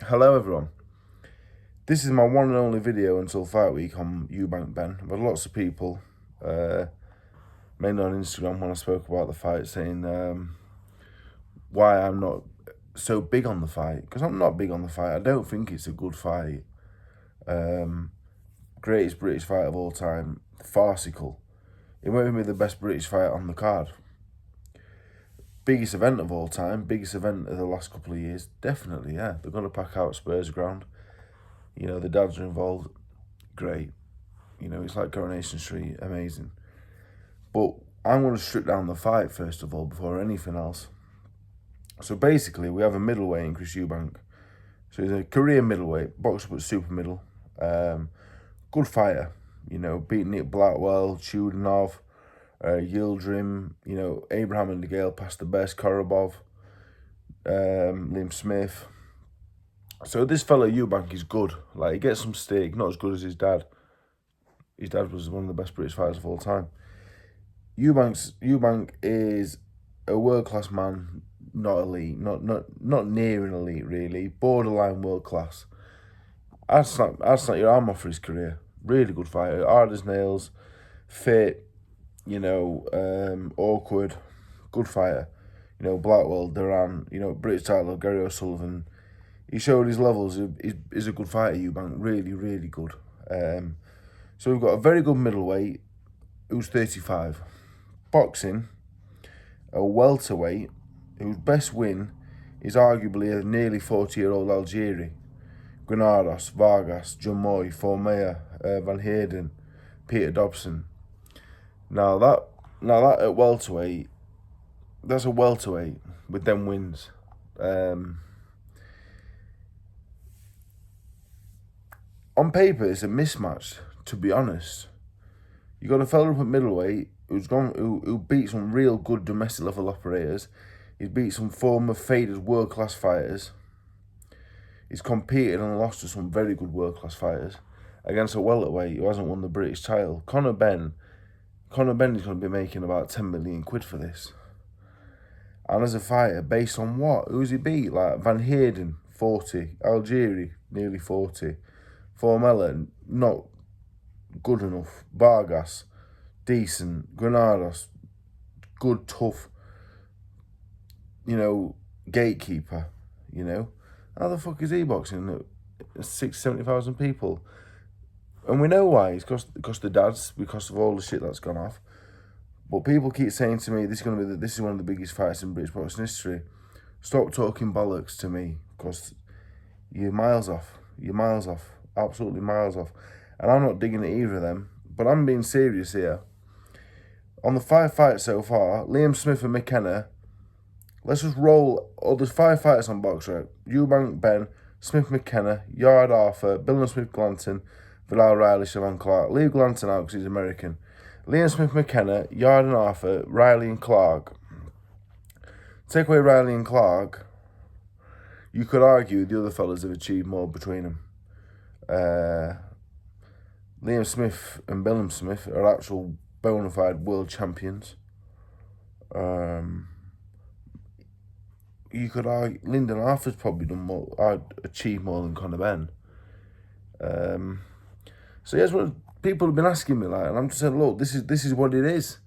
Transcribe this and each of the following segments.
Hello everyone. This is my one and only video until fight week on Eubank Benn. I've had lots of people, mainly on Instagram when I spoke about the fight, saying why I'm not so big on the fight. Because I'm not big on the fight. I don't think it's a good fight. Greatest British fight of all time. Farcical. It won't even be the best British fight on the card. Biggest event of all time. Biggest event of the last couple of years. Definitely, yeah. They're going to pack out Spurs ground. You know, the dads are involved. Great. You know, it's like Coronation Street. Amazing. But I'm going to strip down the fight, first of all, before anything else. So basically, we have a middleweight in Chris Eubank. So he's a career middleweight, boxer but super middle. Good fighter. You know, beating Nick Blackwell, Chudinov, Yildirim, you know, Abraham and DeGale past the best, Korobov, Liam Smith. So this fellow Eubank is good. Like, he gets some steak, not as good as his dad. His dad was one of the best British fighters of all time. Eubank is a world-class man, not elite, not near an elite, really. Borderline world-class. I'd snap your arm off for his career. Really good fighter, hard as nails, fit, you know, awkward, good fighter. You know, Blackwell, Duran, you know, British title, Gary O'Sullivan. He showed his levels. He's a good fighter, Eubank. Really, really good. So we've got a very good middleweight who's 35. Boxing, a welterweight whose best win is arguably a nearly 40-year-old Algerian. Granados, Vargas, John Moy, Formea, Van Heerden, Peter Dobson. Now that at welterweight, that's a welterweight with them wins. On paper, it's a mismatch, to be honest. You got a fella up at middleweight who beat some real good domestic level operators. He's beat some former faded world class fighters. He's competed and lost to some very good world class fighters against a welterweight who hasn't won the British title. Conor Benn is going to be making about 10 million quid for this. And as a fighter, based on what? Who's he beat? Like Van Heerden, 40. Algeri, nearly 40. Formella, not good enough. Vargas, decent. Granados, good, tough, you know, gatekeeper, you know. How the fuck is he boxing at 70,000 people? And we know why. It's because the dads, because of all the shit that's gone off. But people keep saying to me, this is one of the biggest fights in British boxing history. Stop talking bollocks to me, because you're miles off. You're miles off. Absolutely miles off. And I'm not digging at either of them, but I'm being serious here. On the 5 fights so far, Liam Smith and McKenna, let's just roll. There's 5 fighters on Boxrec. Eubank, Benn, Smith, McKenna, Yard, Arthur, Bill Smith, Glanton, Bilal Riley, Siobhan Clark. Leave Glanton out because he's American. Liam Smith, McKenna, Yard and Arthur, Riley and Clark. Take away Riley and Clark, you could argue the other fellas have achieved more between them. Liam Smith and Bill Smith are actual bona fide world champions. You could argue Lyndon Arthur's probably achieved more than Conor Benn. So here's what people have been asking me, like, and I'm just saying, look, this is what it is.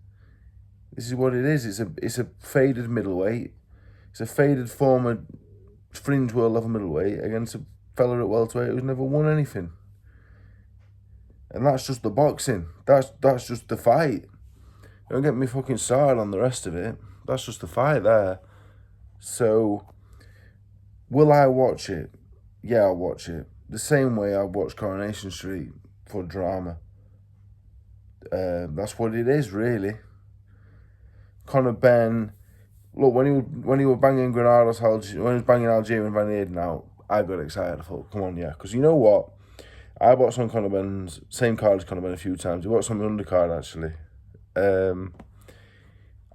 This is what it is. It's a faded middleweight. It's a faded former fringe world level middleweight against a fella at welterweight who's never won anything. And that's just the boxing. That's just the fight. Don't get me fucking started on the rest of it. That's just the fight there. So, will I watch it? Yeah, I'll watch it. The same way I watch Coronation Street for drama. That's what it is, really. Conor Benn, look, when he was banging Granados, when he was banging Algerian and Van Heerden out, I got excited. I thought, come on, yeah. Because you know what? I watched on Conor Benn's, same card as Conor Benn a few times. He watched on the undercard, actually. I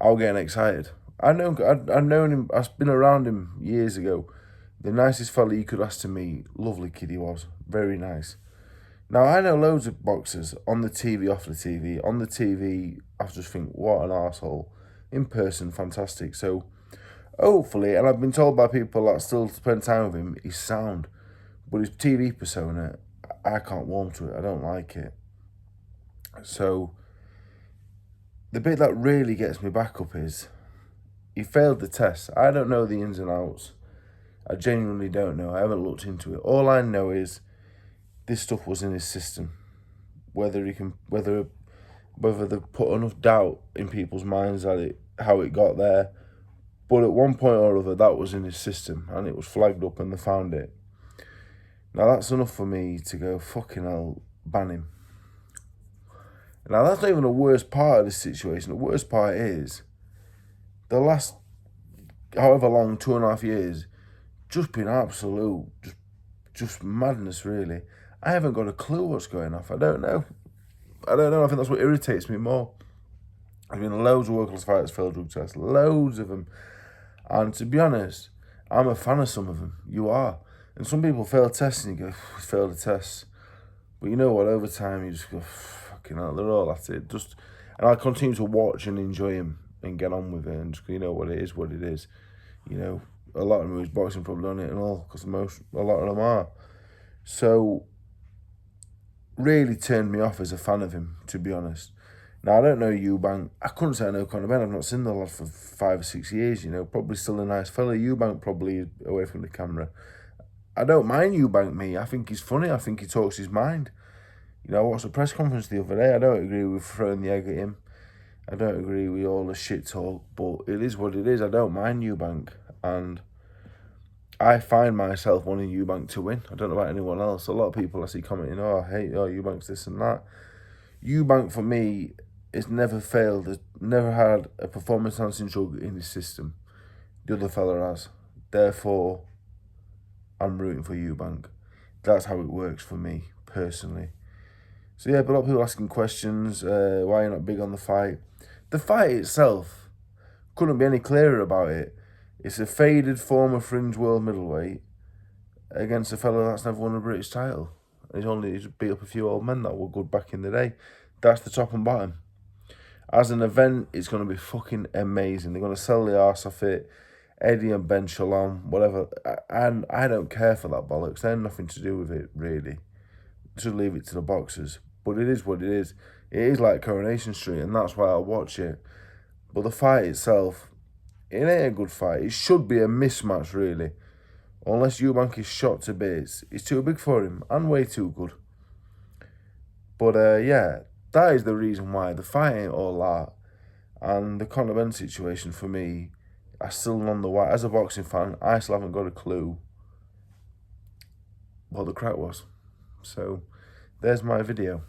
was getting excited. I've known him, I've been around him years ago. The nicest fella you could ask to meet. Lovely kid he was. Very nice. Now, I know loads of boxers on the TV, off the TV. On the TV, I just think, what an arsehole. In person, fantastic. So, hopefully, and I've been told by people that still spend time with him, he's sound. But his TV persona, I can't warm to it. I don't like it. So the bit that really gets me back up is he failed the test. I don't know the ins and outs. I genuinely don't know. I haven't looked into it. All I know is this stuff was in his system. Whether they've put enough doubt in people's minds that how it got there. But at one point or other, that was in his system, and it was flagged up and they found it. Now that's enough for me to go, fucking hell, ban him. Now that's not even the worst part of this situation. The worst part is the last however long, 2.5 years, just been absolute, just madness, really. I haven't got a clue what's going off. I don't know. I think that's what irritates me more. There's been loads of workless fighters failed drug tests, loads of them. And to be honest, I'm a fan of some of them. You are. And some people fail tests and you go, failed a test. But you know what, over time you just go, fucking hell, they're all at it. And I continue to watch and enjoy him and get on with it. And just, you know what it is, what it is. You know, a lot of them who's boxing probably done it and all, because a lot of them are. So, really turned me off as a fan of him, to be honest. Now, I don't know Eubank. I couldn't say I know Conor Benn. I've not seen the lad for 5 or 6 years, you know. Probably still a nice fella. Eubank probably away from the camera. I don't mind Eubank, me. I think he's funny. I think he talks his mind. You know, I watched a press conference the other day. I don't agree with throwing the egg at him. I don't agree with all the shit talk, but it is what it is. I don't mind Eubank. And I find myself wanting Eubank to win. I don't know about anyone else. A lot of people I see commenting, oh, I hate, Eubank's this and that. Eubank, for me, has never failed. Has never had a performance-enhancing drug in his system. The other fella has. Therefore, I'm rooting for Eubank. That's how it works for me, personally. So yeah, but a lot of people asking questions, why you're not big on the fight. The fight itself, couldn't be any clearer about it. It's a faded former fringe world middleweight against a fellow that's never won a British title. He's beat up a few old men that were good back in the day. That's the top and bottom. As an event, it's going to be fucking amazing. They're going to sell the arse off it. Eddie and Benn Shalom, whatever. And I don't care for that bollocks. They have nothing to do with it, really. Should leave it to the boxers. But it is what it is. It is like Coronation Street, and that's why I'll watch it. But the fight itself, it ain't a good fight. It should be a mismatch, really. Unless Eubank is shot to bits. It's too big for him, and way too good. But yeah, that is the reason why. The fight ain't all that. And the Conor Benn situation, for me, I still none the why. As a boxing fan, I still haven't got a clue what the crack was. So, there's my video.